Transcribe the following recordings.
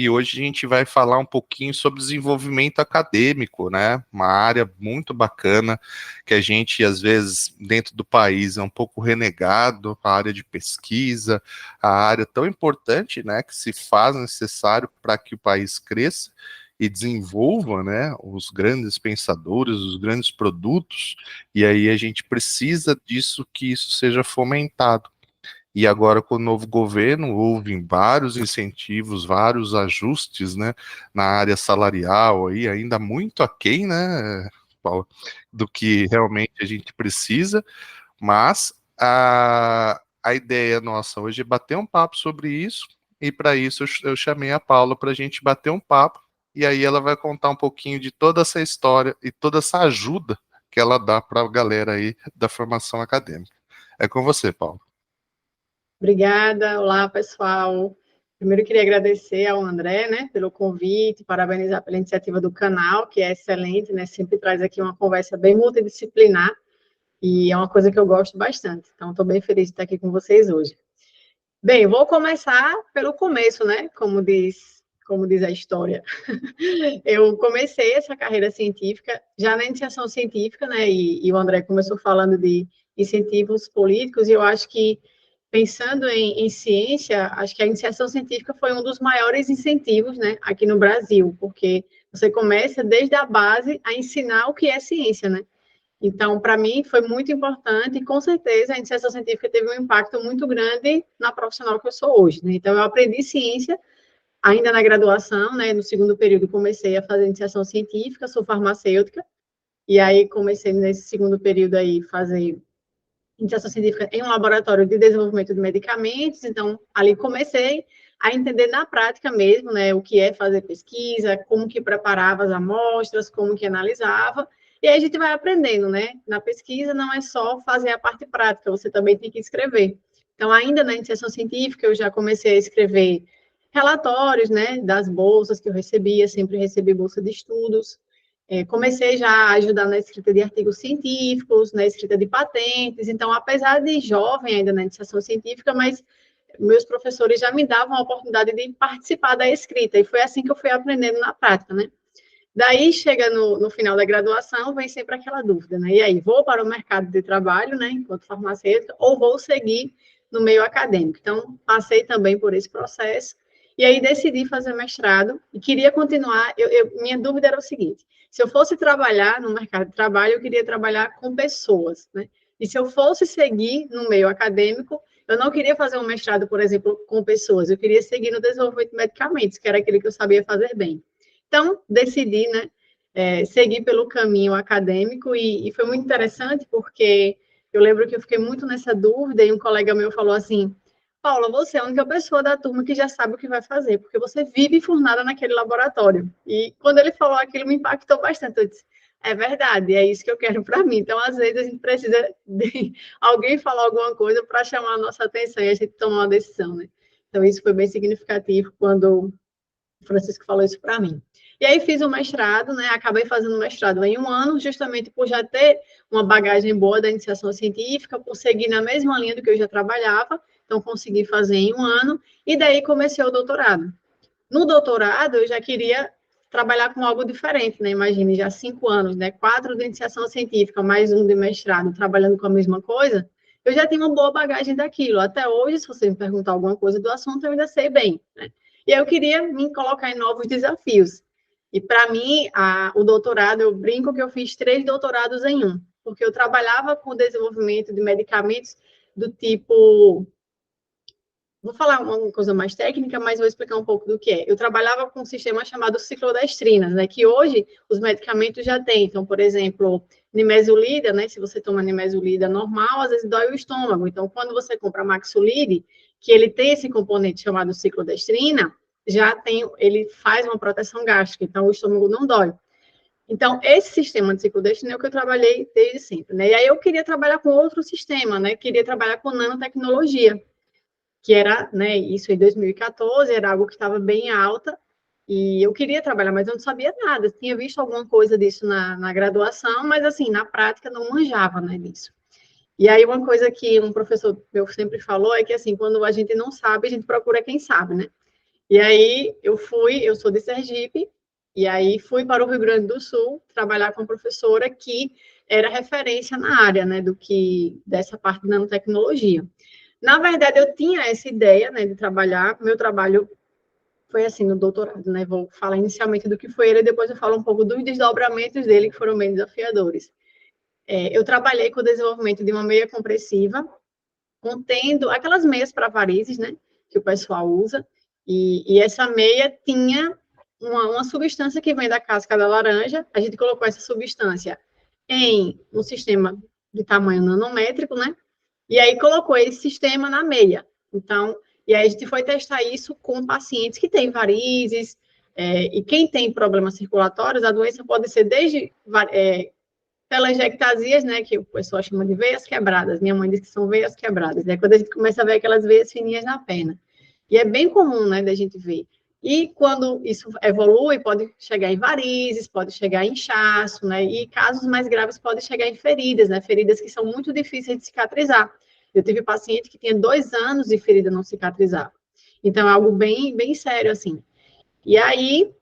E hoje a gente vai falar um pouquinho sobre desenvolvimento acadêmico, né? Uma área muito bacana que a gente, às vezes, dentro do país é um pouco renegado, a área de pesquisa, a área tão importante, né, que se faz necessário para que o país cresça e desenvolva, né, os grandes pensadores, os grandes produtos, e aí a gente precisa disso, que isso seja fomentado. E agora, com o novo governo, houve vários incentivos, vários ajustes, né, na área salarial, aí, ainda muito aquém, né, Paulo, do que realmente a gente precisa, mas a ideia nossa hoje é bater um papo sobre isso, e para isso eu chamei a Paula para a gente bater um papo, e aí ela vai contar um pouquinho de toda essa história e toda essa ajuda que ela dá para a galera aí da formação acadêmica. É com você, Paula. Obrigada, olá pessoal. Primeiro eu queria agradecer ao André, né, pelo convite, parabenizar pela iniciativa do canal, que é excelente, né, sempre traz aqui uma conversa bem multidisciplinar, e é uma coisa que eu gosto bastante. Então, estou bem feliz de estar aqui com vocês hoje. Bem, eu vou começar pelo começo, né, como diz a história. Eu comecei essa carreira científica já na iniciação científica, né, e o André começou falando de incentivos políticos, e eu acho que pensando em ciência, acho que a iniciação científica foi um dos maiores incentivos, né, aqui no Brasil, porque você começa desde a base a ensinar o que é ciência, né? Então, para mim, foi muito importante e, com certeza, a iniciação científica teve um impacto muito grande na profissional que eu sou hoje, né? Então, eu aprendi ciência ainda na graduação, né? No segundo período, comecei a fazer iniciação científica, sou farmacêutica, e aí comecei nesse segundo período aí fazer iniciação científica em um laboratório de desenvolvimento de medicamentos, então ali comecei a entender na prática mesmo, né, o que é fazer pesquisa, como que preparava as amostras, como que analisava, e aí a gente vai aprendendo, né, na pesquisa não é só fazer a parte prática, você também tem que escrever. Então, ainda na iniciação científica, eu já comecei a escrever relatórios, né, das bolsas que eu recebia, sempre recebi bolsa de estudos, comecei já a ajudar na escrita de artigos científicos, na escrita de patentes. Então, apesar de jovem ainda na iniciação científica, mas meus professores já me davam a oportunidade de participar da escrita, e foi assim que eu fui aprendendo na prática, né? Daí, chega no final da graduação, vem sempre aquela dúvida, né? E aí, vou para o mercado de trabalho, né, enquanto farmacêutica, ou vou seguir no meio acadêmico? Então, passei também por esse processo, e aí decidi fazer mestrado, e queria continuar, minha dúvida era o seguinte, se eu fosse trabalhar no mercado de trabalho, eu queria trabalhar com pessoas, né? E se eu fosse seguir no meio acadêmico, eu não queria fazer um mestrado, por exemplo, com pessoas, eu queria seguir no desenvolvimento de medicamentos, que era aquilo que eu sabia fazer bem. Então, decidi, né, seguir pelo caminho acadêmico, e foi muito interessante, porque eu lembro que eu fiquei muito nessa dúvida, e um colega meu falou assim, Paula, você é a única pessoa da turma que já sabe o que vai fazer, porque você vive enfurnada naquele laboratório. E quando ele falou aquilo, me impactou bastante. Eu disse, é verdade, é isso que eu quero para mim. Então, às vezes, a gente precisa de alguém falar alguma coisa para chamar a nossa atenção e a gente tomar uma decisão, né? Então, isso foi bem significativo quando o Francisco falou isso para mim. E aí fiz o mestrado, né? Acabei fazendo o mestrado em um ano, justamente por já ter uma bagagem boa da iniciação científica, por seguir na mesma linha do que eu já trabalhava, então consegui fazer em um ano, e daí comecei o doutorado. No doutorado, eu já queria trabalhar com algo diferente, né? Imagine, já 5 anos, né? 4 de iniciação científica, mais um de mestrado, trabalhando com a mesma coisa, eu já tenho uma boa bagagem daquilo. Até hoje, se você me perguntar alguma coisa do assunto, eu ainda sei bem, né? E eu queria me colocar em novos desafios. E, para mim, o doutorado, eu brinco que eu fiz 3 doutorados em um, porque eu trabalhava com o desenvolvimento de medicamentos do tipo... Vou falar uma coisa mais técnica, mas vou explicar um pouco do que é. Eu trabalhava com um sistema chamado ciclodestrinas, né, que hoje os medicamentos já têm. Então, por exemplo, nimesulida, né, se você toma nimesulida normal, às vezes dói o estômago. Então, quando você compra Maxulide, que ele tem esse componente chamado ciclodestrina, já tem, ele faz uma proteção gástrica, então o estômago não dói. Então, esse sistema de ciclodestrina é o que eu trabalhei desde sempre, né? E aí eu queria trabalhar com outro sistema, né? Queria trabalhar com nanotecnologia, que era, né, isso em 2014, era algo que estava bem alta, e eu queria trabalhar, mas eu não sabia nada, tinha visto alguma coisa disso na graduação, mas, assim, na prática não manjava, né, disso. E aí, uma coisa que um professor meu sempre falou é que, assim, quando a gente não sabe, a gente procura quem sabe, né? E aí eu sou de Sergipe, e aí fui para o Rio Grande do Sul trabalhar com uma professora que era referência na área, né, dessa parte de nanotecnologia. Na verdade, eu tinha essa ideia, né, de trabalhar, meu trabalho foi assim, no doutorado, né, vou falar inicialmente do que foi ele, depois eu falo um pouco dos desdobramentos dele, que foram bem desafiadores. Eu trabalhei com o desenvolvimento de uma meia compressiva, contendo aquelas meias para varizes, né, que o pessoal usa, e essa meia tinha uma substância que vem da casca da laranja, a gente colocou essa substância em um sistema de tamanho nanométrico, né, e aí colocou esse sistema na meia. Então, e aí a gente foi testar isso com pacientes que têm varizes, e quem tem problemas circulatórios, a doença pode ser desde telangiectasias, né, que o pessoal chama de veias quebradas. Minha mãe diz que são veias quebradas, né, quando a gente começa a ver aquelas veias fininhas na perna. E é bem comum, né, da gente ver. E quando isso evolui, pode chegar em varizes, pode chegar em inchaço, né, e casos mais graves pode chegar em feridas, né, feridas que são muito difíceis de cicatrizar. Eu tive paciente que tinha 2 anos de ferida não cicatrizar. Então, é algo bem, bem sério, assim. E aí,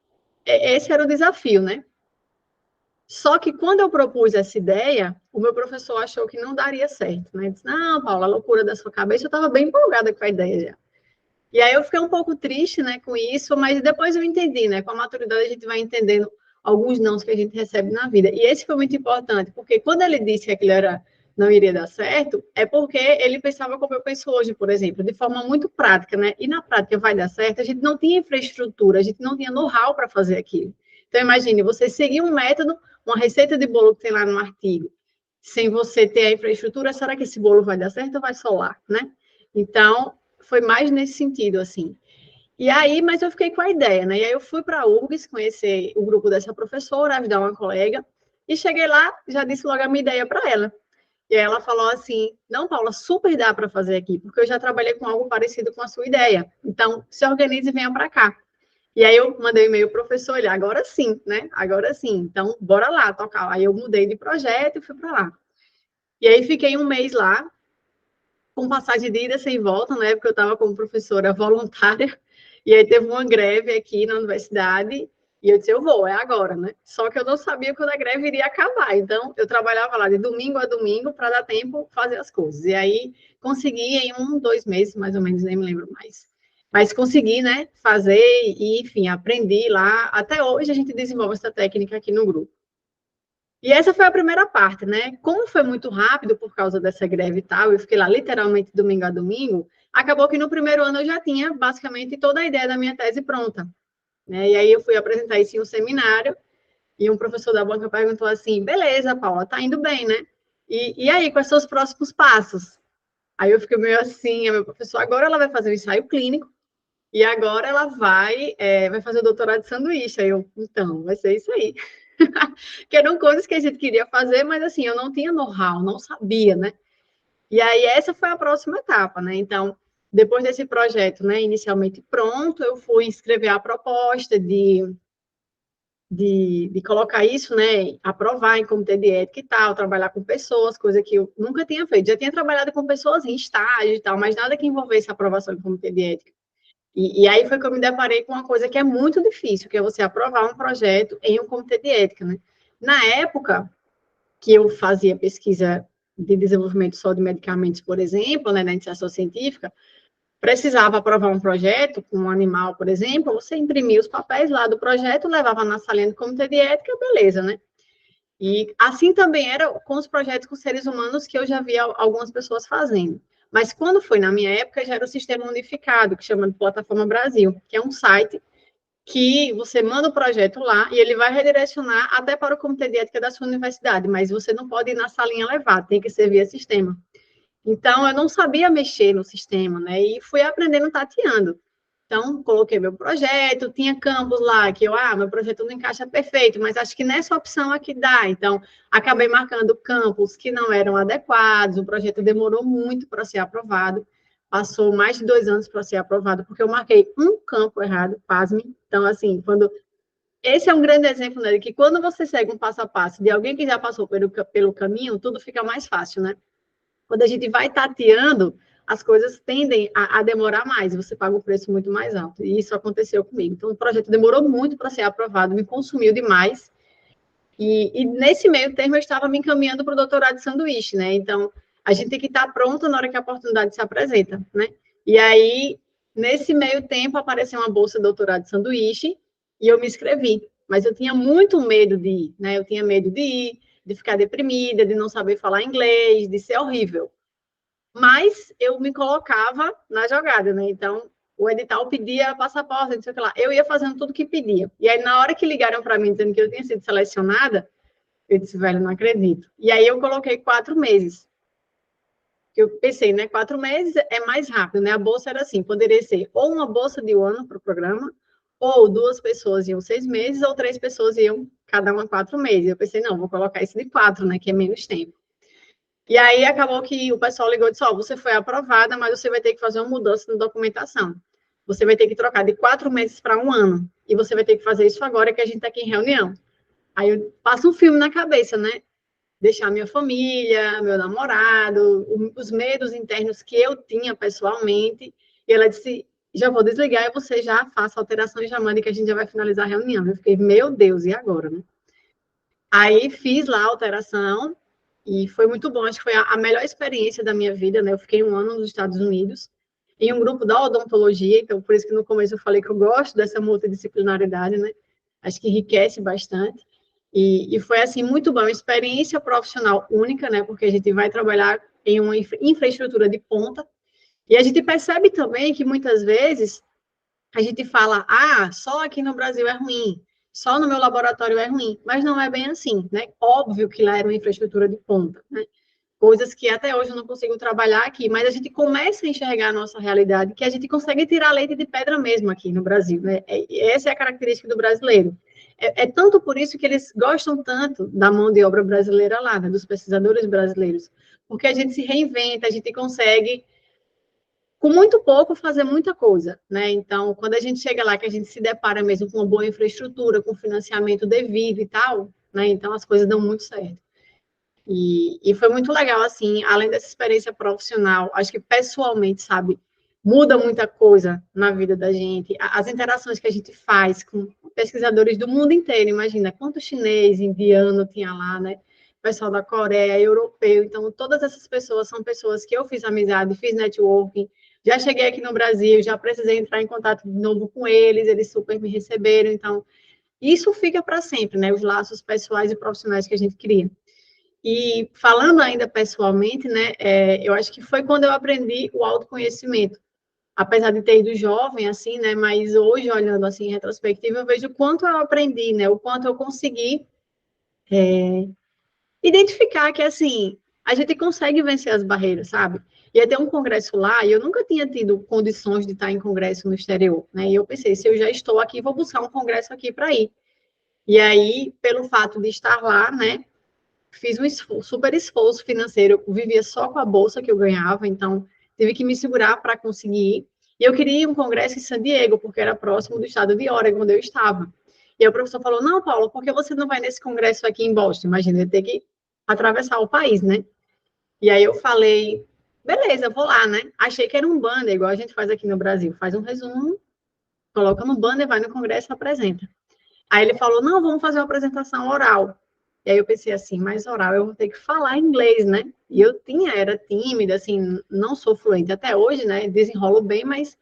esse era o desafio, né? Só que quando eu propus essa ideia, o meu professor achou que não daria certo, né? Disse, não, Paula, a loucura da sua cabeça, eu estava bem empolgada com a ideia já. E aí eu fiquei um pouco triste, né, com isso, mas depois eu entendi, né? Com a maturidade a gente vai entendendo alguns nãos que a gente recebe na vida. E esse foi muito importante, porque quando ele disse que aquilo não iria dar certo, é porque ele pensava como eu penso hoje, por exemplo, de forma muito prática, né? E na prática vai dar certo, a gente não tinha infraestrutura, a gente não tinha know-how para fazer aquilo. Então, imagine, você seguir um método, uma receita de bolo que tem lá no artigo, sem você ter a infraestrutura, será que esse bolo vai dar certo ou vai solar, né? Então, foi mais nesse sentido, assim. E aí, mas eu fiquei com a ideia, né? E aí eu fui para a URGS, conhecer o grupo dessa professora, ajudar uma colega, e cheguei lá, já disse logo a minha ideia para ela. E aí ela falou assim, não, Paula, super dá para fazer aqui, porque eu já trabalhei com algo parecido com a sua ideia. Então, se organize e venha para cá. E aí eu mandei um e-mail pro professor, ele, agora sim, né? Agora sim. Então, bora lá tocar. Aí eu mudei de projeto e fui para lá. E aí fiquei um mês lá, com passagem de ida sem volta, na época eu estava como professora voluntária, e aí teve uma greve aqui na universidade, e eu disse, eu vou, é agora, né? Só que eu não sabia quando a greve iria acabar, então eu trabalhava lá de domingo a domingo para dar tempo fazer as coisas. E aí consegui em 1, 2 meses, mais ou menos, nem me lembro mais. Mas consegui, né, fazer e, enfim, aprendi lá. Até hoje a gente desenvolve essa técnica aqui no grupo. E essa foi a primeira parte, né? Como foi muito rápido por causa dessa greve e tal, eu fiquei lá literalmente domingo a domingo, acabou que no primeiro ano eu já tinha basicamente toda a ideia da minha tese pronta, né? E aí eu fui apresentar isso em um seminário, e um professor da banca perguntou assim, beleza, Paula, tá indo bem, né? E aí, quais são os próximos passos? Aí eu fiquei meio assim, a minha professora, agora ela vai fazer um ensaio clínico, e agora ela vai fazer o doutorado de sanduíche. Aí eu, então, vai ser isso aí. Que eram coisas que a gente queria fazer, mas assim, eu não tinha know-how, não sabia, né? E aí essa foi a próxima etapa, né? Então, depois desse projeto, né, inicialmente pronto, eu fui escrever a proposta de colocar isso, né, aprovar em comitê de ética e tal, trabalhar com pessoas, coisa que eu nunca tinha feito. Já tinha trabalhado com pessoas em estágio e tal, mas nada que envolvesse a aprovação em comitê de ética. E aí foi que eu me deparei com uma coisa que é muito difícil, que é você aprovar um projeto em um comitê de ética, né? Na época que eu fazia pesquisa de desenvolvimento só de medicamentos, por exemplo, né, na iniciação científica, precisava aprovar um projeto com um animal, por exemplo, você imprimia os papéis lá do projeto, levava na salinha do comitê de ética, beleza, né? E assim também era com os projetos com seres humanos que eu já via algumas pessoas fazendo. Mas quando foi na minha época, já era o sistema unificado, que chama de Plataforma Brasil, que é um site que você manda o projeto lá e ele vai redirecionar até para o comitê de ética da sua universidade, mas você não pode ir na salinha levar, tem que ser via sistema. Então, eu não sabia mexer no sistema, né? E fui aprendendo tateando. Então, coloquei meu projeto, tinha campos lá que meu projeto não encaixa perfeito, mas acho que nessa opção aqui dá. Então, acabei marcando campos que não eram adequados, o projeto demorou muito para ser aprovado, passou mais de 2 anos para ser aprovado, porque eu marquei um campo errado, pasme. Então, assim, esse é um grande exemplo, né, de que quando você segue um passo a passo de alguém que já passou pelo caminho, tudo fica mais fácil, né? Quando a gente vai tateando, as coisas tendem a demorar mais, você paga um preço muito mais alto. E isso aconteceu comigo. Então, o projeto demorou muito para ser aprovado, me consumiu demais. E nesse meio termo, eu estava me encaminhando para o doutorado de sanduíche, né? Então, a gente tem que estar pronto na hora que a oportunidade se apresenta, né? E aí, nesse meio tempo, apareceu uma bolsa de doutorado de sanduíche e eu me inscrevi. Mas eu tinha muito medo de ir, né? Eu tinha medo de ir, de ficar deprimida, de não saber falar inglês, de ser horrível. Mas eu me colocava na jogada, né? Então, o edital pedia passaporte, não sei o que lá. Eu ia fazendo tudo que pedia. E aí, na hora que ligaram para mim dizendo que eu tinha sido selecionada, eu disse, velho, não acredito. E aí eu coloquei 4 meses. Eu pensei, né? 4 meses é mais rápido, né? A bolsa era assim, poderia ser ou uma bolsa de 1 ano para o programa, ou 2 pessoas iam 6 meses, ou 3 pessoas iam cada uma 4 meses. Eu pensei, não, vou colocar esse de 4, né? Que é menos tempo. E aí acabou que o pessoal ligou e disse, ó, você foi aprovada, mas você vai ter que fazer uma mudança na documentação. Você vai ter que trocar de 4 meses para 1 ano. E você vai ter que fazer isso agora que a gente está aqui em reunião. Aí eu passo um filme na cabeça, né? Deixar minha família, meu namorado, os medos internos que eu tinha pessoalmente. E ela disse, já vou desligar e você já faça a alteração e já mande que a gente já vai finalizar a reunião. Eu fiquei, meu Deus, e agora, né? Aí fiz lá a alteração e foi muito bom. Acho que foi a melhor experiência da minha vida, né? Eu fiquei 1 ano nos Estados Unidos em um grupo da odontologia, então por isso que no começo eu falei que eu gosto dessa multidisciplinaridade, né? Acho que enriquece bastante. E foi, assim, muito bom. Uma experiência profissional única, né? Porque a gente vai trabalhar em uma infraestrutura de ponta. E a gente percebe também que, muitas vezes, a gente fala, ah, só aqui no Brasil é ruim, só no meu laboratório é ruim. Mas não é bem assim, né? Óbvio que lá era uma infraestrutura de ponta, né? Coisas que até hoje eu não consigo trabalhar aqui, mas a gente começa a enxergar a nossa realidade, que a gente consegue tirar leite de pedra mesmo aqui no Brasil, né? Essa é a característica do brasileiro. É tanto por isso que eles gostam tanto da mão de obra brasileira lá, né? Dos pesquisadores brasileiros, porque a gente se reinventa, a gente consegue, com muito pouco, fazer muita coisa, né? Então, quando a gente chega lá, que a gente se depara mesmo com uma boa infraestrutura, com financiamento devido e tal, né? Então, as coisas dão muito certo. E foi muito legal, assim, além dessa experiência profissional, acho que pessoalmente, sabe, muda muita coisa na vida da gente. As interações que a gente faz com pesquisadores do mundo inteiro, imagina quanto chinês, indiano tinha lá, né? Pessoal da Coreia, europeu. Então, todas essas pessoas são pessoas que eu fiz amizade, fiz networking. Já cheguei aqui no Brasil, já precisei entrar em contato de novo com eles super me receberam. Então, isso fica para sempre, né? Os laços pessoais e profissionais que a gente cria. E falando ainda pessoalmente, né, eu acho que foi quando eu aprendi o autoconhecimento. Apesar de ter ido jovem, assim, né, mas hoje, olhando assim em retrospectiva, eu vejo o quanto eu aprendi, né, o quanto eu consegui identificar que, assim, a gente consegue vencer as barreiras, sabe? Ia ter um congresso lá e eu nunca tinha tido condições de estar em congresso no exterior, né, e eu pensei, se eu já estou aqui, vou buscar um congresso aqui para ir. E aí, pelo fato de estar lá, né, fiz um super esforço financeiro, eu vivia só com a bolsa que eu ganhava, então tive que me segurar para conseguir ir. E eu queria ir a um congresso em San Diego, porque era próximo do estado de Oregon, onde eu estava. E aí o professor falou, não, Paulo, por que você não vai nesse congresso aqui em Boston? Imagina, eu ia ter que atravessar o país, né? E aí eu falei, beleza, vou lá, né? Achei que era um banner, igual a gente faz aqui no Brasil. Faz um resumo, coloca no banner, vai no congresso e apresenta. Aí ele falou, não, vamos fazer uma apresentação oral. E aí eu pensei assim, mas oral eu vou ter que falar inglês, né? E eu era tímida, assim, não sou fluente até hoje, né? Desenrolo bem, mas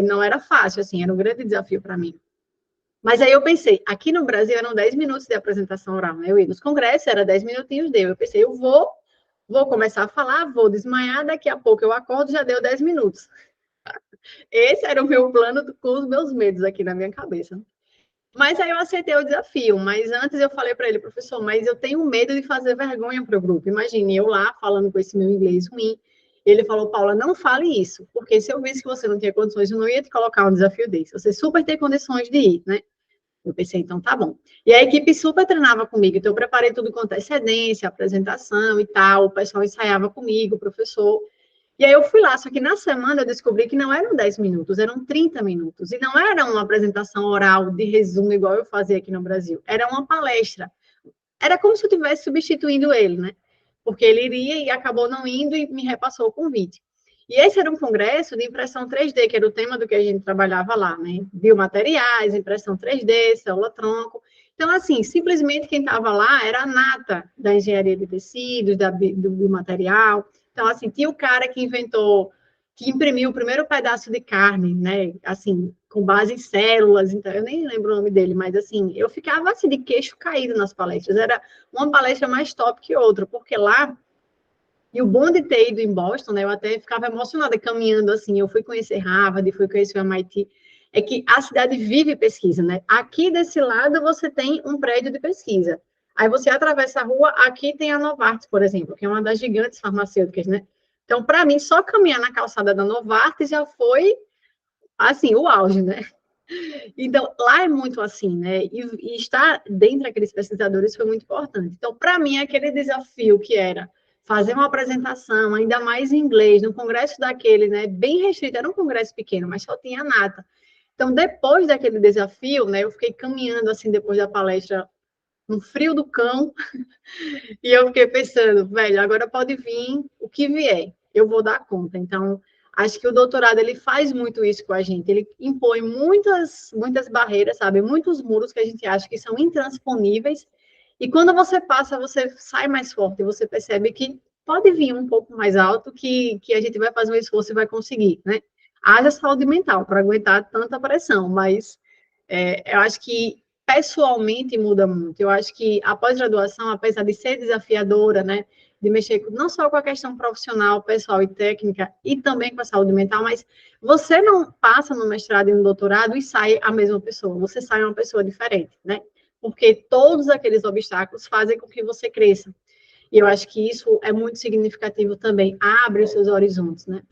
não era fácil, assim, era um grande desafio para mim. Mas aí eu pensei, aqui no Brasil eram 10 minutos de apresentação oral, né? Eu ia nos congressos, era 10 minutinhos deu. Eu pensei, eu vou começar a falar, vou desmaiar, daqui a pouco eu acordo, já deu 10 minutos. Esse era o meu plano com os meus medos aqui na minha cabeça. Mas aí eu aceitei o desafio, mas antes eu falei para ele, professor, mas eu tenho medo de fazer vergonha para o grupo. Imagine eu lá falando com esse meu inglês ruim. Ele falou, Paula, não fale isso, porque se eu visse que você não tinha condições, eu não ia te colocar um desafio desse. Você super tem condições de ir, né? Eu pensei, então tá bom. E a equipe super treinava comigo, então eu preparei tudo com antecedência, apresentação e tal, o pessoal ensaiava comigo, o professor. E aí eu fui lá, só que na semana eu descobri que não eram 10 minutos, eram 30 minutos. E não era uma apresentação oral de resumo, igual eu fazia aqui no Brasil. Era uma palestra. Era como se eu estivesse substituindo ele, né? Porque ele iria e acabou não indo e me repassou o convite. E esse era um congresso de impressão 3D, que era o tema do que a gente trabalhava lá, né? Biomateriais, impressão 3D, célula-tronco. Então, assim, simplesmente quem estava lá era a nata da engenharia de tecidos, do biomaterial. Então, assim, tinha o cara que inventou, que imprimiu o primeiro pedaço de carne, né? Assim, com base em células. Então, eu nem lembro o nome dele, mas, assim, eu ficava, assim, de queixo caído nas palestras. Era uma palestra mais top que outra, porque lá e o bom de ter ido em Boston, né, eu até ficava emocionada caminhando assim. Eu fui conhecer Harvard, fui conhecer o MIT, é que a cidade vive pesquisa, né? Aqui desse lado você tem um prédio de pesquisa. Aí você atravessa a rua, aqui tem a Novartis, por exemplo, que é uma das gigantes farmacêuticas, né? Então, para mim, só caminhar na calçada da Novartis já foi, assim, o auge, né? Então, lá é muito assim, né? E estar dentro daqueles pesquisadores foi muito importante. Então, para mim, aquele desafio que era fazer uma apresentação, ainda mais em inglês, no congresso daquele, né? Bem restrito, era um congresso pequeno, mas só tinha nata. Então, depois daquele desafio, né? Eu fiquei caminhando, assim, depois da palestra, no frio do cão, e eu fiquei pensando, velho, agora pode vir o que vier, eu vou dar conta. Então, acho que o doutorado, ele faz muito isso com a gente, ele impõe muitas barreiras, sabe? Muitos muros que a gente acha que são intransponíveis, e quando você passa, você sai mais forte, você percebe que pode vir um pouco mais alto, que a gente vai fazer um esforço e vai conseguir, né? Haja saúde mental para aguentar tanta pressão, mas eu acho que pessoalmente muda muito. Eu acho que a pós-graduação, apesar de ser desafiadora, né, de mexer não só com a questão profissional, pessoal e técnica, e também com a saúde mental, mas você não passa no mestrado e no doutorado e sai a mesma pessoa, você sai uma pessoa diferente, né? Porque todos aqueles obstáculos fazem com que você cresça. E eu acho que isso é muito significativo também, abre os seus horizontes, né?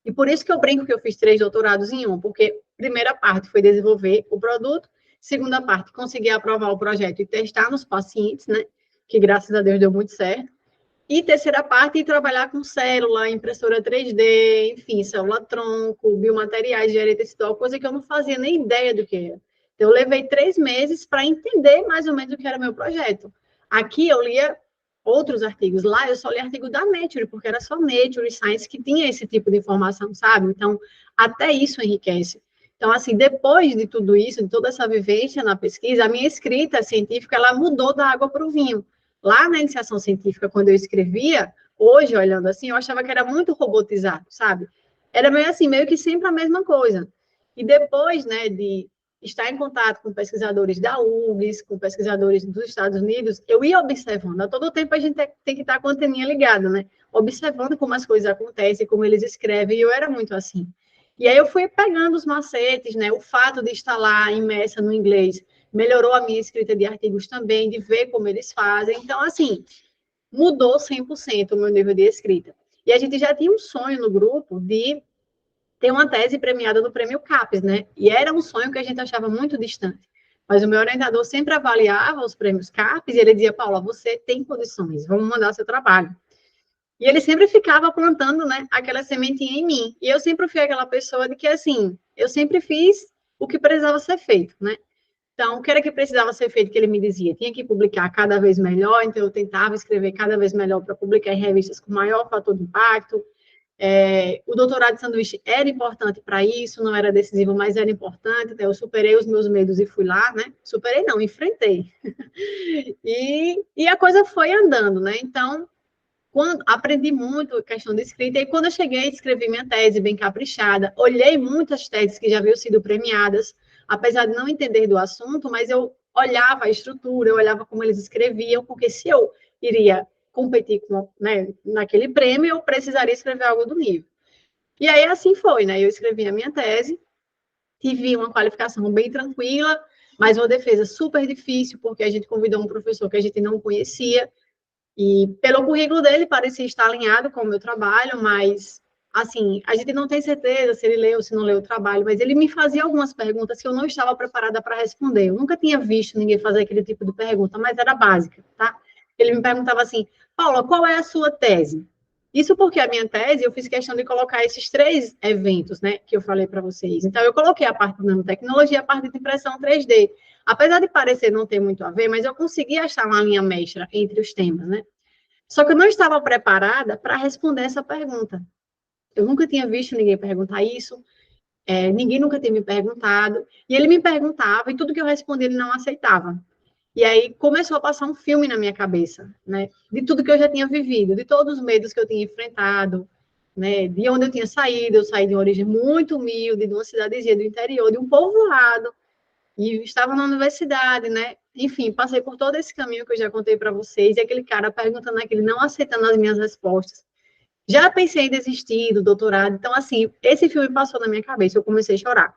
E por isso que eu brinco que eu fiz 3 doutorados em um, porque primeira parte foi desenvolver o produto, segunda parte, conseguir aprovar o projeto e testar nos pacientes, né? Que graças a Deus deu muito certo. E terceira parte, trabalhar com célula, impressora 3D, enfim, célula-tronco, biomateriais, engenharia tecidual, coisa que eu não fazia nem ideia do que era. Então, eu levei 3 meses para entender mais ou menos o que era meu projeto. Aqui eu lia outros artigos. Lá eu só li artigo da Nature, porque era só Nature e Science que tinha esse tipo de informação, sabe? Então, até isso enriquece. Então, assim, depois de tudo isso, de toda essa vivência na pesquisa, a minha escrita científica, ela mudou da água para o vinho. Lá na iniciação científica, quando eu escrevia, hoje, olhando assim, eu achava que era muito robotizado, sabe? Era meio assim, meio que sempre a mesma coisa. E depois, né, de estar em contato com pesquisadores da URGS, com pesquisadores dos Estados Unidos, eu ia observando. A todo tempo a gente tem que estar com a anteninha ligada, né? Observando como as coisas acontecem, como eles escrevem, e eu era muito assim. E aí eu fui pegando os macetes, né? O fato de estar lá imersa no inglês melhorou a minha escrita de artigos também, de ver como eles fazem. Então, assim, mudou 100% o meu nível de escrita. E a gente já tinha um sonho no grupo de ter uma tese premiada no Prêmio CAPES, né? E era um sonho que a gente achava muito distante. Mas o meu orientador sempre avaliava os prêmios CAPES e ele dizia, Paula, você tem condições, vamos mandar seu trabalho. E ele sempre ficava plantando, né, aquela sementinha em mim. E eu sempre fui aquela pessoa de que, assim, eu sempre fiz o que precisava ser feito, né? Então, o que era que precisava ser feito, que ele me dizia? Tinha que publicar cada vez melhor, então eu tentava escrever cada vez melhor para publicar em revistas com maior fator de impacto. O doutorado de sanduíche era importante para isso, não era decisivo, mas era importante. Então, eu superei os meus medos e fui lá, né? Superei não, enfrentei. E a coisa foi andando, né? Então, aprendi muito a questão de escrita, e quando eu cheguei, escrevi minha tese bem caprichada, olhei muitas teses que já haviam sido premiadas, apesar de não entender do assunto, mas eu olhava a estrutura, eu olhava como eles escreviam, porque se eu iria competir com, né, naquele prêmio, eu precisaria escrever algo do nível. E aí assim foi, né? Eu escrevi a minha tese, tive uma qualificação bem tranquila, mas uma defesa super difícil, porque a gente convidou um professor que a gente não conhecia, e pelo currículo dele parecia estar alinhado com o meu trabalho, mas, assim, a gente não tem certeza se ele leu ou se não leu o trabalho, mas ele me fazia algumas perguntas que eu não estava preparada para responder. Eu nunca tinha visto ninguém fazer aquele tipo de pergunta, mas era básica, tá? Ele me perguntava assim, Paula, qual é a sua tese? Isso porque a minha tese, eu fiz questão de colocar esses 3 eventos, né, que eu falei para vocês. Então, eu coloquei a parte de nanotecnologia e a parte de impressão 3D. Apesar de parecer não ter muito a ver, mas eu consegui achar uma linha mestra entre os temas, né? Só que eu não estava preparada para responder essa pergunta. eu nunca tinha visto ninguém perguntar isso, ninguém nunca tinha me perguntado, e ele me perguntava, e tudo que eu respondia ele não aceitava. E aí começou a passar um filme na minha cabeça, né? De tudo que eu já tinha vivido, de todos os medos que eu tinha enfrentado, né? De onde eu tinha saído. Eu saí de uma origem muito humilde, de uma cidadezinha do interior, de um povoado, e estava na universidade, né? Enfim, passei por todo esse caminho que eu já contei para vocês, e aquele cara perguntando aquele, não aceitando as minhas respostas. Já pensei em desistir do doutorado, então, assim, esse filme passou na minha cabeça, eu comecei a chorar.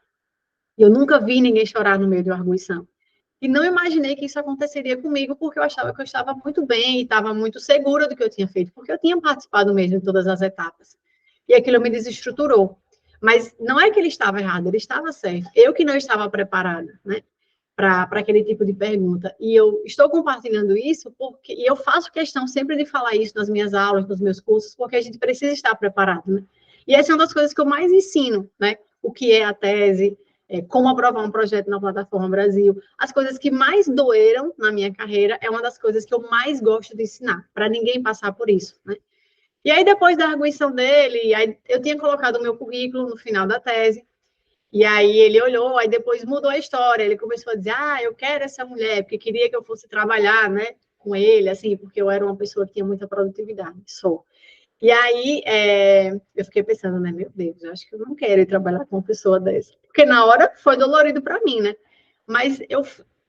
Eu nunca vi ninguém chorar no meio de uma arguição. E não imaginei que isso aconteceria comigo, porque eu achava que eu estava muito bem e estava muito segura do que eu tinha feito, porque eu tinha participado mesmo de todas as etapas. E aquilo me desestruturou. Mas não é que ele estava errado, ele estava certo. Eu que não estava preparada, né, para aquele tipo de pergunta. E eu estou compartilhando isso porque e eu faço questão sempre de falar isso nas minhas aulas, nos meus cursos, porque a gente precisa estar preparado, né? E essa é uma das coisas que eu mais ensino, né? O que é a tese, como aprovar um projeto na Plataforma Brasil. As coisas que mais doeram na minha carreira é uma das coisas que eu mais gosto de ensinar, para ninguém passar por isso, né? E aí, depois da arguição dele, aí eu tinha colocado o meu currículo no final da tese, e aí ele olhou, aí depois mudou a história, ele começou a dizer, eu quero essa mulher, porque queria que eu fosse trabalhar, né, com ele, assim, porque eu era uma pessoa que tinha muita produtividade, sou. E aí, eu fiquei pensando, né, meu Deus, eu acho que eu não quero ir trabalhar com uma pessoa dessa. Porque na hora foi dolorido para mim, né? Mas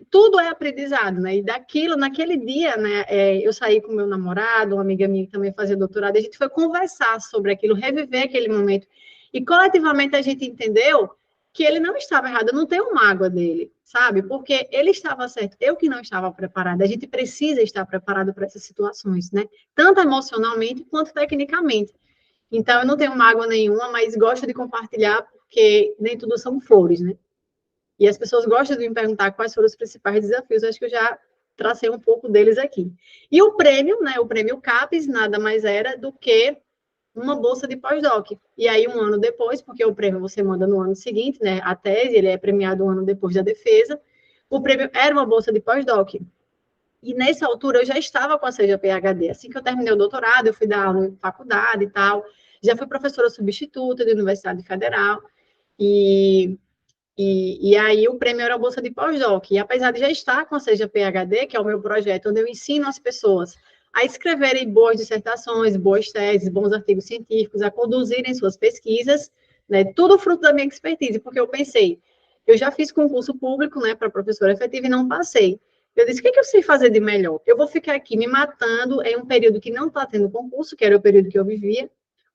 tudo é aprendizado, né? E daquilo, naquele dia, né, eu saí com meu namorado, uma amiga minha que também fazia doutorado, a gente foi conversar sobre aquilo, reviver aquele momento. E coletivamente a gente entendeu que ele não estava errado, eu não tenho mágoa dele, sabe? Porque ele estava certo, eu que não estava preparada. A gente precisa estar preparado para essas situações, né? Tanto emocionalmente quanto tecnicamente. Então, eu não tenho mágoa nenhuma, mas gosto de compartilhar, porque nem tudo são flores, né? E as pessoas gostam de me perguntar quais foram os principais desafios, acho que eu já tracei um pouco deles aqui. E o prêmio, né? O prêmio CAPES, nada mais era do que uma bolsa de pós-doc. E aí, um ano depois, porque o prêmio você manda no ano seguinte, né? A tese, ele é premiado um ano depois da defesa. O prêmio era uma bolsa de pós-doc. E nessa altura eu já estava com a Seja PhD. Assim que eu terminei o doutorado, eu fui dar aula em faculdade e tal. Já fui professora substituta de Universidade Federal. E aí o prêmio era a bolsa de pós-doc. E apesar de já estar com a Seja PhD, que é o meu projeto, onde eu ensino as pessoas a escreverem boas dissertações, boas teses, bons artigos científicos, a conduzirem suas pesquisas, né? Tudo fruto da minha expertise, porque eu pensei, eu já fiz concurso público, né, para professora efetiva e não passei. Eu disse, o que eu sei fazer de melhor? Eu vou ficar aqui me matando em um período que não está tendo concurso, que era o período que eu vivia,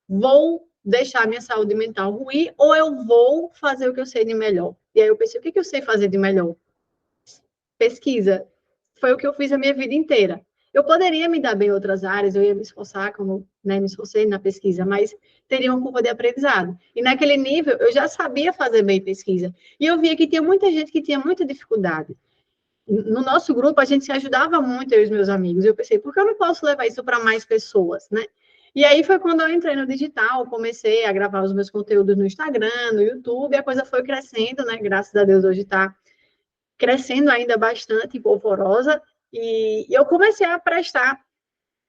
vou deixar a minha saúde mental ruim ou eu vou fazer o que eu sei de melhor? E aí eu pensei, o que eu sei fazer de melhor? Pesquisa. Foi o que eu fiz a minha vida inteira. Eu poderia me dar bem em outras áreas, eu ia me esforçar, como, né, me esforcei na pesquisa, mas teria uma curva de aprendizado. E naquele nível, eu já sabia fazer bem pesquisa. E eu via que tinha muita gente que tinha muita dificuldade. No nosso grupo, a gente se ajudava muito, eu e os meus amigos. Eu pensei, por que eu não posso levar isso para mais pessoas, né? E aí foi quando eu entrei no digital, comecei a gravar os meus conteúdos no Instagram, no YouTube, e a coisa foi crescendo, né? Graças a Deus, hoje está crescendo ainda bastante, polvorosa, e eu comecei a prestar,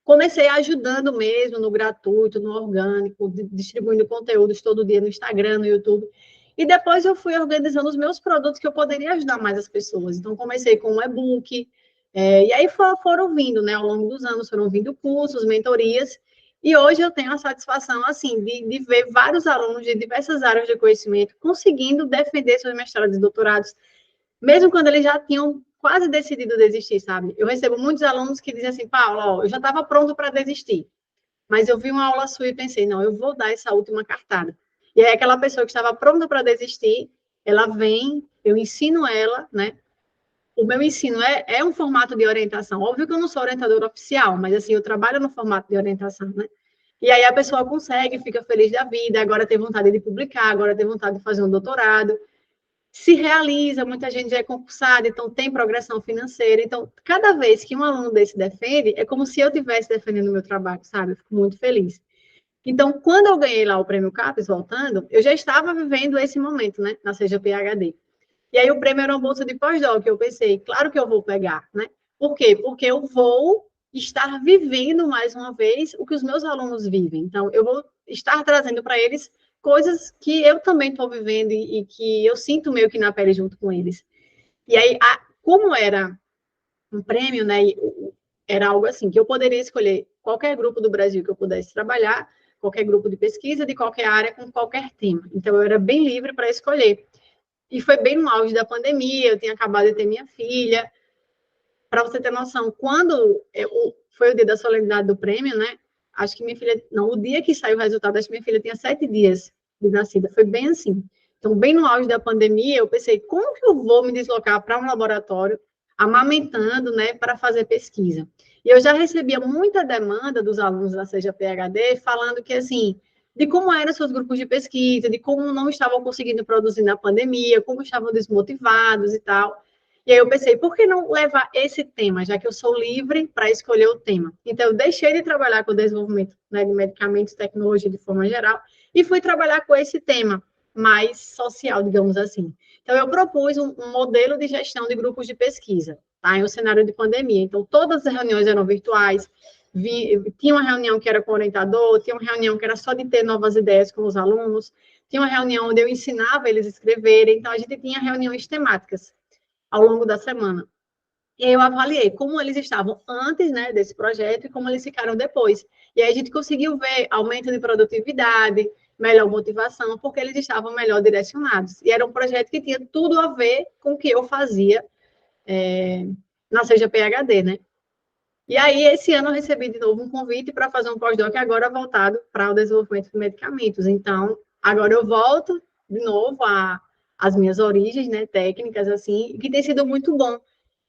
comecei ajudando mesmo no gratuito, no orgânico, distribuindo conteúdos todo dia no Instagram, no YouTube, e depois eu fui organizando os meus produtos que eu poderia ajudar mais as pessoas. Então, comecei com um e-book, e aí foram vindo, né, ao longo dos anos, foram vindo cursos, mentorias, e hoje eu tenho a satisfação, assim, de ver vários alunos de diversas áreas de conhecimento conseguindo defender seus mestrados e doutorados, mesmo quando eles já tinham quase decidido desistir, sabe? Eu recebo muitos alunos que dizem assim, Paulo, ó, eu já estava pronto para desistir, mas eu vi uma aula sua e pensei, não, eu vou dar essa última cartada. E aí aquela pessoa que estava pronta para desistir, ela vem, eu ensino ela, né? O meu ensino é um formato de orientação. Óbvio que eu não sou orientadora oficial, mas assim, eu trabalho no formato de orientação, né? E aí a pessoa consegue, fica feliz da vida, agora tem vontade de publicar, agora tem vontade de fazer um doutorado, se realiza, muita gente já é concursada, então tem progressão financeira. Então, cada vez que um aluno desse defende, é como se eu estivesse defendendo o meu trabalho, sabe? Eu fico muito feliz. Então, quando eu ganhei lá o prêmio CAPES, voltando, eu já estava vivendo esse momento, né, na Seja PhD. E aí o prêmio era uma bolsa de pós-doc, eu pensei, claro que eu vou pegar, né? Por quê? Porque eu vou estar vivendo mais uma vez o que os meus alunos vivem. Então, eu vou estar trazendo para eles coisas que eu também estou vivendo e que eu sinto meio que na pele junto com eles. E aí, como era um prêmio, né, era algo assim, que eu poderia escolher qualquer grupo do Brasil que eu pudesse trabalhar, qualquer grupo de pesquisa, de qualquer área, com qualquer tema. Então, eu era bem livre para escolher. E foi bem no auge da pandemia, eu tinha acabado de ter minha filha. Para você ter noção, quando foi o dia da solenidade do prêmio, né? Acho que minha filha, não, o dia que saiu o resultado, acho que minha filha tinha 7 dias de nascida, foi bem assim. Então, bem no auge da pandemia, eu pensei, como que eu vou me deslocar para um laboratório amamentando, né, para fazer pesquisa? E eu já recebia muita demanda dos alunos da Seja PhD falando que, assim, de como eram seus grupos de pesquisa, de como não estavam conseguindo produzir na pandemia, como estavam desmotivados e tal. E aí eu pensei, por que não levar esse tema, já que eu sou livre para escolher o tema? Então, eu deixei de trabalhar com o desenvolvimento, né, de medicamentos e tecnologia de forma geral e fui trabalhar com esse tema mais social, digamos assim. Então, eu propus um modelo de gestão de grupos de pesquisa, tá, em um cenário de pandemia. Então, todas as reuniões eram virtuais, tinha uma reunião que era com o orientador, tinha uma reunião que era só de ter novas ideias com os alunos, tinha uma reunião onde eu ensinava eles a escreverem, então a gente tinha reuniões temáticas ao longo da semana. E aí eu avaliei como eles estavam antes, né, desse projeto e como eles ficaram depois. E aí a gente conseguiu ver aumento de produtividade, melhor motivação, porque eles estavam melhor direcionados. E era um projeto que tinha tudo a ver com o que eu fazia na Seja PhD, né? E aí, esse ano, eu recebi de novo um convite para fazer um pós-doc, agora voltado para o desenvolvimento de medicamentos. Então, agora eu volto de novo às minhas origens, né, técnicas, assim, que tem sido muito bom.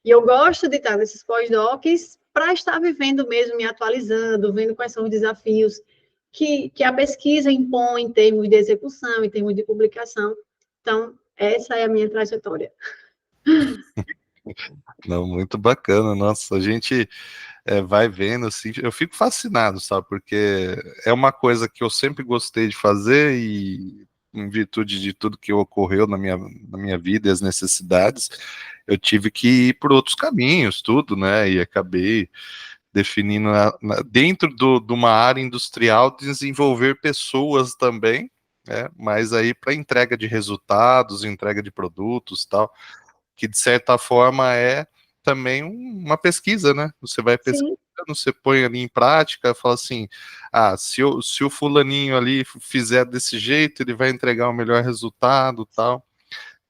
E eu gosto de estar nesses pós-docs para estar vivendo mesmo, me atualizando, vendo quais são os desafios que a pesquisa impõe em termos de execução, em termos de publicação. Então, essa é a minha trajetória. Não, muito bacana, nossa, a gente vai vendo, assim, eu fico fascinado, sabe, porque é uma coisa que eu sempre gostei de fazer e em virtude de tudo que ocorreu na minha vida e as necessidades, eu tive que ir por outros caminhos, tudo, né, e acabei definindo dentro de uma área industrial desenvolver pessoas também, né, mas aí para entrega de resultados, entrega de produtos, tal, que de certa forma é também uma pesquisa, né? Você vai pesquisando, Sim, você põe ali em prática, fala assim, se o fulaninho ali fizer desse jeito, ele vai entregar o melhor resultado, tal.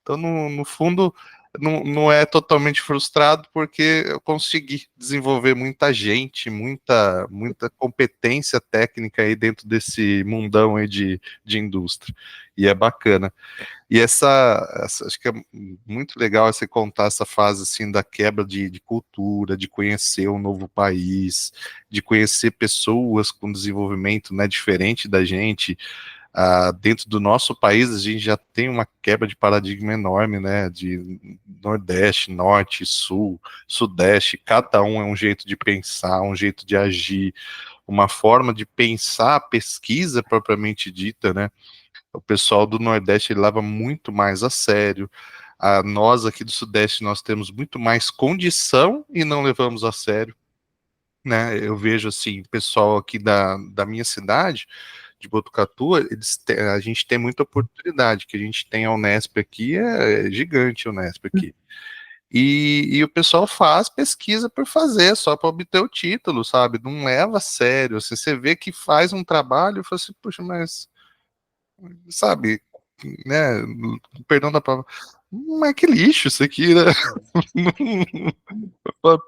Então, no fundo, não é totalmente frustrado, porque eu consegui desenvolver muita gente, muita competência técnica aí dentro desse mundão aí de indústria. E é bacana. E acho que é muito legal você contar essa fase assim da quebra de cultura, de conhecer um novo país, de conhecer pessoas com desenvolvimento, né, diferente da gente. Dentro do nosso país a gente já tem uma quebra de paradigma enorme, né, de Nordeste, Norte, Sul, Sudeste, cada um é um jeito de pensar, um jeito de agir, uma forma de pensar a pesquisa propriamente dita, né. O pessoal do Nordeste ele leva muito mais a sério. Nós aqui do Sudeste nós temos muito mais condição e não levamos a sério, né? Eu vejo assim, o pessoal aqui da minha cidade, de Botucatu, a gente tem muita oportunidade, que a gente tem a Unesp aqui, é gigante a Unesp aqui. E o pessoal faz pesquisa por fazer, só para obter o título, sabe? Não leva a sério. Assim, você vê que faz um trabalho e fala assim, puxa, mas sabe, né, perdão da palavra, mas que lixo isso aqui, né?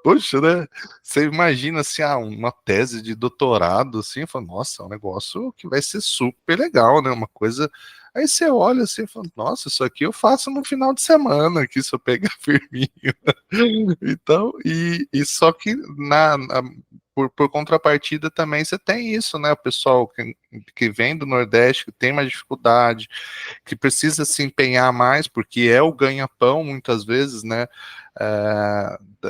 Poxa, né? Você imagina assim, uma tese de doutorado, assim, fala, nossa, é um negócio que vai ser super legal, né? Uma coisa. Aí você olha assim e fala, nossa, isso aqui eu faço no final de semana, aqui, se eu pegar firminho. Então, e só que por contrapartida também você tem isso, né? O pessoal que vem do Nordeste, que tem mais dificuldade, que precisa se empenhar mais, porque é o ganha-pão, muitas vezes, né?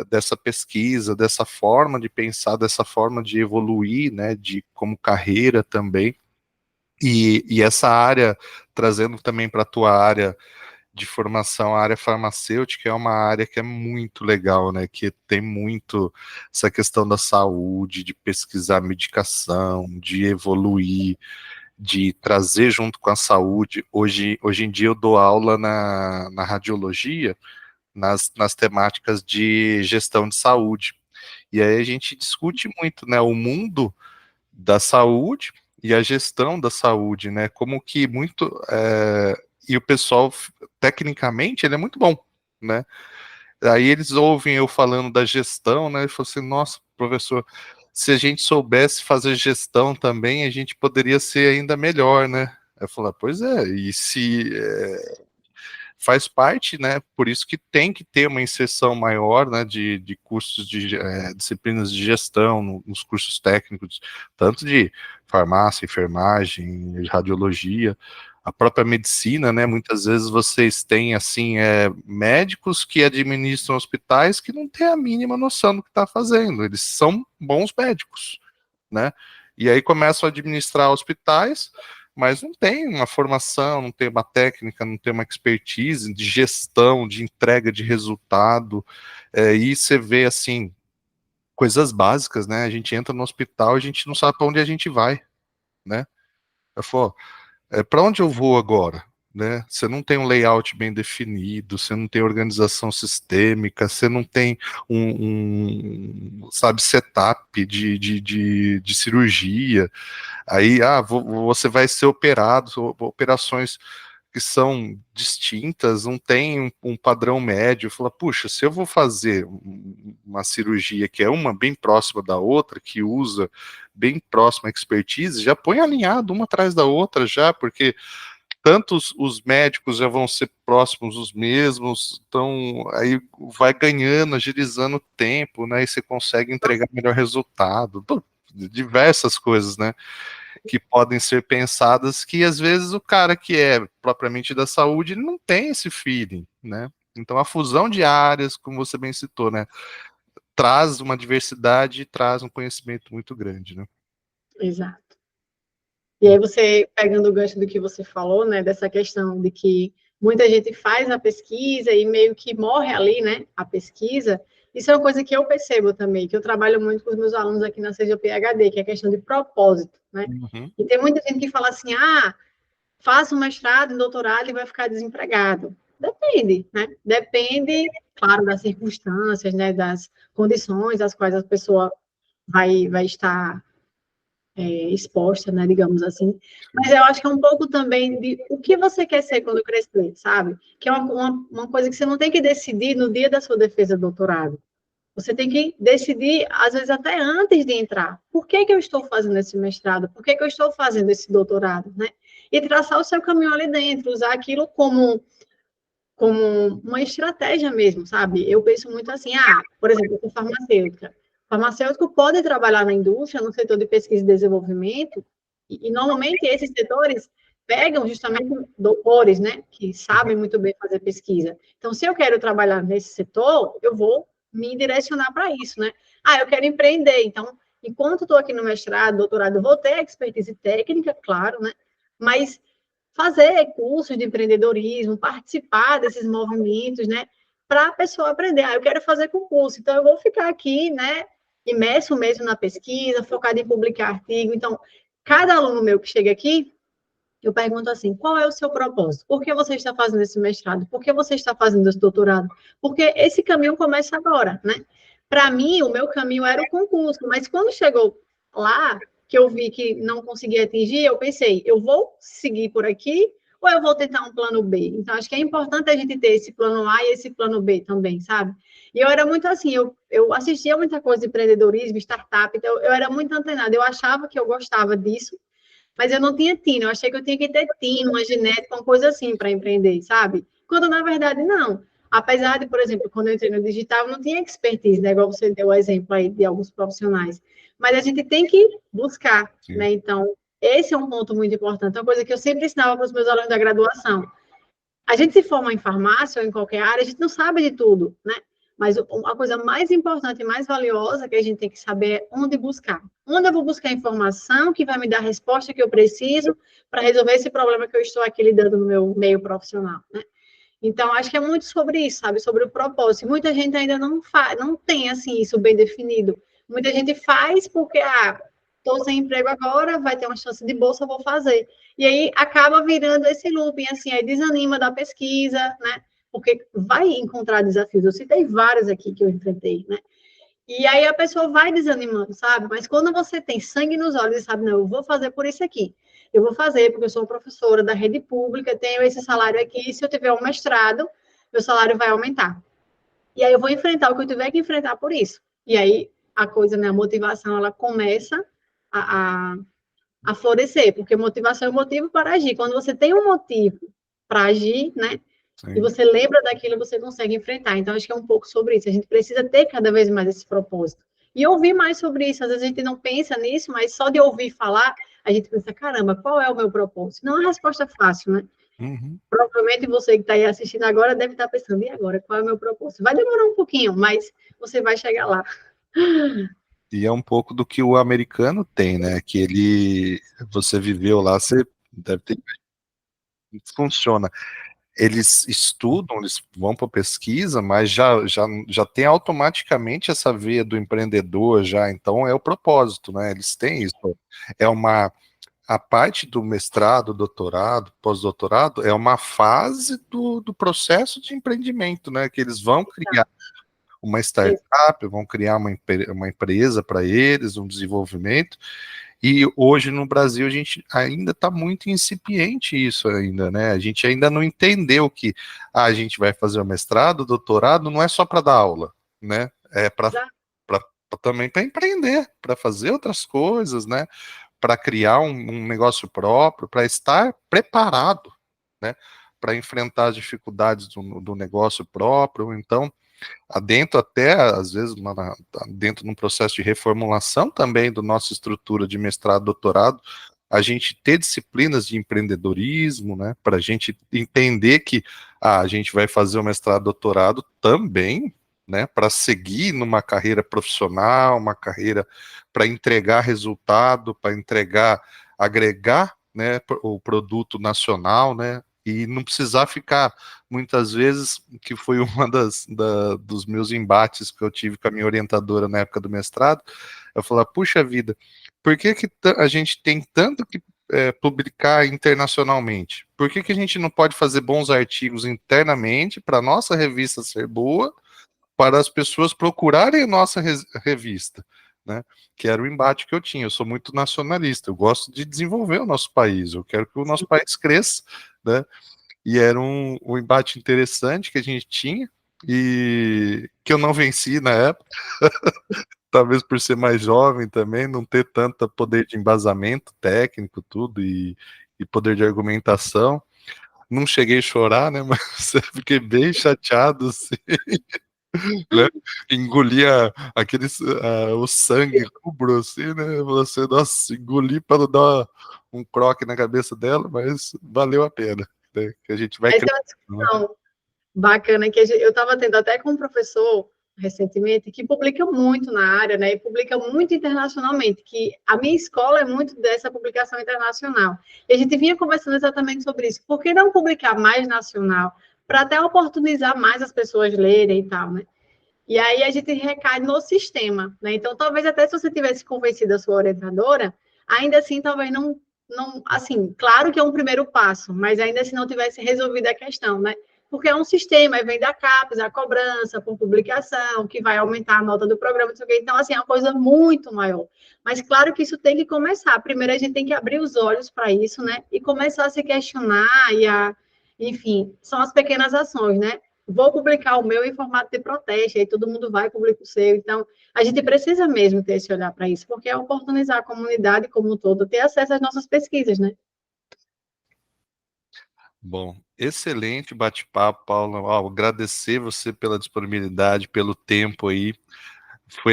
Dessa pesquisa, dessa forma de pensar, dessa forma de evoluir, né? De como carreira também. E essa área, trazendo também para a tua área de formação, a área farmacêutica é uma área que é muito legal, né? Que tem muito essa questão da saúde, de pesquisar medicação, de evoluir, de trazer junto com a saúde. Hoje em dia eu dou aula na radiologia, nas temáticas de gestão de saúde. E aí a gente discute muito, né, o mundo da saúde e a gestão da saúde, né, como que muito, e o pessoal, tecnicamente, ele é muito bom, né, aí eles ouvem eu falando da gestão, né, e falam assim, nossa, professor, se a gente soubesse fazer gestão também, a gente poderia ser ainda melhor, né, eu falo, pois é, e se faz parte, né? Por isso que tem que ter uma inserção maior, né, de cursos de disciplinas de gestão nos cursos técnicos, tanto de farmácia, enfermagem, radiologia, a própria medicina, né? Muitas vezes vocês têm assim médicos que administram hospitais que não têm a mínima noção do que está fazendo. Eles são bons médicos, né? E aí começam a administrar hospitais, mas não tem uma formação, não tem uma técnica, não tem uma expertise de gestão, de entrega de resultado, e você vê, assim, coisas básicas, né, a gente entra no hospital, a gente não sabe para onde a gente vai, né, eu falo, para onde eu vou agora? Né? Você não tem um layout bem definido, você não tem organização sistêmica, você não tem sabe, setup de cirurgia. Aí, você vai ser operado, operações que são distintas, não tem um padrão médio. Fala, puxa, se eu vou fazer uma cirurgia que é uma bem próxima da outra, que usa bem próxima a expertise, já põe alinhado uma atrás da outra já, porque tanto os médicos já vão ser próximos os mesmos, então aí vai ganhando, agilizando o tempo, né, e você consegue entregar melhor resultado, diversas coisas, né, que podem ser pensadas, que às vezes o cara que é propriamente da saúde, ele não tem esse feeling, né, então a fusão de áreas, como você bem citou, né, traz uma diversidade, traz um conhecimento muito grande, né. Exato. E aí você, pegando o gancho do que você falou, né, dessa questão de que muita gente faz a pesquisa e meio que morre ali, né, a pesquisa, isso é uma coisa que eu percebo também, que eu trabalho muito com os meus alunos aqui na Seja PhD, que é a questão de propósito, né? Uhum. E tem muita gente que fala assim, faça um mestrado, um doutorado e vai ficar desempregado. Depende, né? Depende, claro, das circunstâncias, né, das condições às quais a pessoa vai estar exposta, né, digamos assim. Mas eu acho que é um pouco também de o que você quer ser quando crescer, sabe? Que é uma coisa que você não tem que decidir no dia da sua defesa do doutorado. Você tem que decidir, às vezes, até antes de entrar. Por que que eu estou fazendo esse mestrado? Por que que eu estou fazendo esse doutorado, né? E traçar o seu caminho ali dentro, usar aquilo como uma estratégia mesmo, sabe? Eu penso muito assim, por exemplo, eu sou farmacêutica. Farmacêutico pode trabalhar na indústria, no setor de pesquisa e desenvolvimento, e normalmente esses setores pegam justamente doutores, né, que sabem muito bem fazer pesquisa. Então, se eu quero trabalhar nesse setor, eu vou me direcionar para isso, né? Eu quero empreender, então, enquanto estou aqui no mestrado, doutorado, eu vou ter expertise técnica, claro, né? Mas fazer cursos de empreendedorismo, participar desses movimentos, né? Para a pessoa aprender. Eu quero fazer concurso, então eu vou ficar aqui, né? Imerso mesmo na pesquisa, focado em publicar artigo. Então, cada aluno meu que chega aqui, eu pergunto assim: qual é o seu propósito? Por que você está fazendo esse mestrado? Por que você está fazendo esse doutorado? Porque esse caminho começa agora, né? Para mim, o meu caminho era o concurso, mas quando chegou lá, que eu vi que não conseguia atingir, eu pensei: eu vou seguir por aqui ou eu vou tentar um plano B? Então, acho que é importante a gente ter esse plano A e esse plano B também, sabe? E eu era muito assim, eu assistia muita coisa de empreendedorismo, startup, então eu era muito antenada, eu achava que eu gostava disso, mas eu não tinha tino, eu achei que eu tinha que ter tino, uma genética, uma coisa assim para empreender, sabe? Quando na verdade não. Apesar de, por exemplo, quando eu entrei no digital, eu não tinha expertise, né? Igual você deu o exemplo aí de alguns profissionais. Mas a gente tem que buscar, Sim. né? Então, esse é um ponto muito importante, uma coisa que eu sempre ensinava para os meus alunos da graduação. A gente se forma em farmácia ou em qualquer área, a gente não sabe de tudo, né? Mas a coisa mais importante e mais valiosa que a gente tem que saber é onde buscar. Onde eu vou buscar informação que vai me dar a resposta que eu preciso para resolver esse problema que eu estou aqui lidando no meu meio profissional, né? Então, acho que é muito sobre isso, sabe? Sobre o propósito. Muita gente ainda não tem, assim, isso bem definido. Muita gente faz porque, estou sem emprego agora, vai ter uma chance de bolsa, eu vou fazer. E aí acaba virando esse looping, assim, aí desanima da pesquisa, né? Porque vai encontrar desafios. Eu citei vários aqui que eu enfrentei, né? E aí a pessoa vai desanimando, sabe? Mas quando você tem sangue nos olhos e sabe, não, eu vou fazer por isso aqui. Eu vou fazer porque eu sou professora da rede pública, tenho esse salário aqui, e se eu tiver um mestrado, meu salário vai aumentar. E aí eu vou enfrentar o que eu tiver que enfrentar por isso. E aí a coisa, né, a motivação, ela começa a, a, a florescer, porque motivação é o motivo para agir. Quando você tem um motivo para agir, né, e Sim. você lembra daquilo, você consegue enfrentar. Então, acho que é um pouco sobre isso. A gente precisa ter cada vez mais esse propósito. E ouvir mais sobre isso. Às vezes a gente não pensa nisso, mas só de ouvir falar, a gente pensa, caramba, qual é o meu propósito? Não é uma resposta fácil, né? Uhum. Provavelmente você que está aí assistindo agora deve estar pensando, e agora, qual é o meu propósito? Vai demorar um pouquinho, mas você vai chegar lá. E é um pouco do que o americano tem, né? Que ele, você viveu lá, você deve ter, funciona. Eles estudam, eles vão para pesquisa, mas já tem automaticamente essa veia do empreendedor já, então é o propósito, né? Eles têm isso. É uma A parte do mestrado, doutorado, pós-doutorado é uma fase do processo de empreendimento, né? Que eles vão criar uma startup, vão criar uma empresa para eles, um desenvolvimento. E hoje no Brasil a gente ainda está muito incipiente isso ainda, né? A gente ainda não entendeu que a gente vai fazer o mestrado, o doutorado, não é só para dar aula, né? É para também para empreender, para fazer outras coisas, né? Para criar um negócio próprio, para estar preparado, né? Para enfrentar as dificuldades do negócio próprio. Então, dentro até, às vezes, dentro de um processo de reformulação também da nossa estrutura de mestrado, doutorado, a gente ter disciplinas de empreendedorismo, né, para a gente entender que a gente vai fazer o mestrado, doutorado também, né, para seguir numa carreira profissional, uma carreira para entregar resultado, para agregar, né, o produto nacional, né, e não precisar ficar, muitas vezes, que foi uma dos meus embates que eu tive com a minha orientadora na época do mestrado, eu falei, puxa vida, por que a gente tem tanto que publicar internacionalmente? Por que a gente não pode fazer bons artigos internamente para a nossa revista ser boa, para as pessoas procurarem a nossa revista? Né, que era o embate que eu tinha. Eu sou muito nacionalista, eu gosto de desenvolver o nosso país, eu quero que o nosso país cresça, né? E era um embate interessante que a gente tinha e que eu não venci na época, talvez por ser mais jovem também, não ter tanto poder de embasamento técnico, tudo, e poder de argumentação. Não cheguei a chorar, né? Mas eu fiquei bem chateado, assim, né? Engolia o sangue rubro, assim, né? Você, nossa, engoli para não dar um croque na cabeça dela, mas valeu a pena, né? Que a gente vai Essa é uma crescendo, né? discussão bacana que eu estava tendo até com um professor recentemente que publica muito na área, né, e publica muito internacionalmente, que a minha escola é muito dessa publicação internacional. E a gente vinha conversando exatamente sobre isso. Por que não publicar mais nacional para até oportunizar mais as pessoas lerem e tal, né? E aí a gente recai no sistema, né? Então, talvez até se você tivesse convencido a sua orientadora, ainda assim, talvez não, assim, claro que é um primeiro passo, mas ainda assim não tivesse resolvido a questão, né? Porque é um sistema, aí vem da CAPES, a cobrança por publicação, que vai aumentar a nota do programa, não sei o quê. Então, assim, é uma coisa muito maior. Mas claro que isso tem que começar. Primeiro a gente tem que abrir os olhos para isso, né? E começar a se questionar enfim, são as pequenas ações, né? Vou publicar o meu em formato de protesto, aí todo mundo vai publicar o seu. Então, a gente precisa mesmo ter esse olhar para isso, porque é oportunizar a comunidade como um todo, ter acesso às nossas pesquisas, né? Bom, excelente bate-papo, Paula. Ó, agradecer você pela disponibilidade, pelo tempo aí.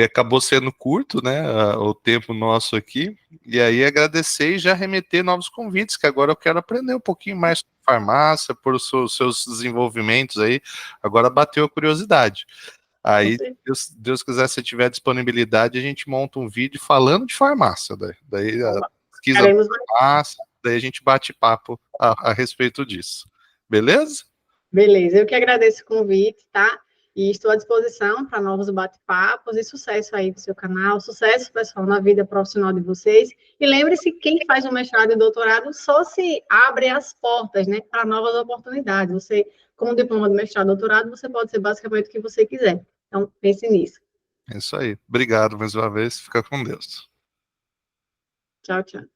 Acabou sendo curto, né, o tempo nosso aqui. E aí agradecer e já remeter novos convites, que agora eu quero aprender um pouquinho mais sobre farmácia, por seus desenvolvimentos aí. Agora bateu a curiosidade. Aí, Deus quiser, se tiver disponibilidade, a gente monta um vídeo falando de farmácia. Daí a pesquisa da Queremos mais. farmácia, daí a gente bate papo a respeito disso. Beleza? Beleza, eu que agradeço o convite, tá? E estou à disposição para novos bate-papos e sucesso aí do seu canal, sucesso, pessoal, na vida profissional de vocês. E lembre-se, quem faz um mestrado e doutorado só se abre as portas, né, para novas oportunidades. Você, com o diploma de mestrado e doutorado, você pode ser basicamente o que você quiser. Então, pense nisso. É isso aí. Obrigado mais uma vez. Fica com Deus. Tchau, tchau.